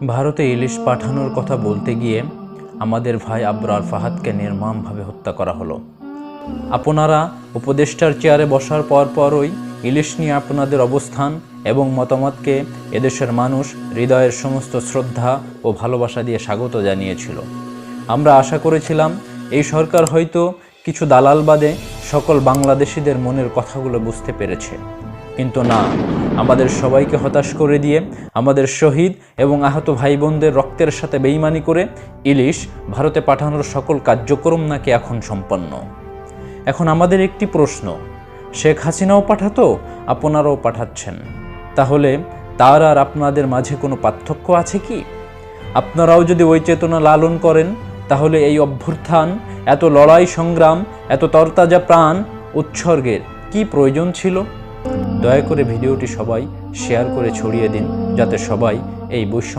ভারতে ইলিশ পাঠানোর কথা বলতে গিয়ে আমাদের ভাই আবরার ফাহাদকে নির্মমভাবে হত্যা করা হলো। আপনারা উপদেষ্টার চেয়ারে বসার পরপরই ইলিশ নিয়ে আপনাদের অবস্থান এবং মতামতকে এদেশের মানুষ হৃদয়ের সমস্ত শ্রদ্ধা ও ভালোবাসা দিয়ে স্বাগত জানিয়েছিল। আমরা আশা করেছিলাম এই সরকার হয়তো কিছু দালাল বাদে সকল বাংলাদেশিদের মনের কথাগুলো বুঝতে পেরেছে, কিন্তু না, আমাদের সবাইকে হতাশ করে দিয়ে আমাদের শহীদ এবং আহত ভাই বোনদের রক্তের সাথে বেইমানি করে ইলিশ ভারতে পাঠানোর সকল কার্যক্রম নাকি এখন সম্পন্ন। এখন আমাদের একটি প্রশ্ন, শেখ হাসিনাও পাঠাতো, আপনারাও পাঠাচ্ছেন, তাহলে তার আর আপনাদের মাঝে কোনো পার্থক্য আছে কি? আপনারাও যদি ওই চেতনা লালন করেন, তাহলে এই অভ্যুত্থান, এত লড়াই সংগ্রাম, এত তরতাজা প্রাণ উৎসর্গের কি প্রয়োজন ছিল? দয়া করে ভিডিওটি সবাই শেয়ার করে ছড়িয়ে দিন, যাতে সবাই এই বৈষম্য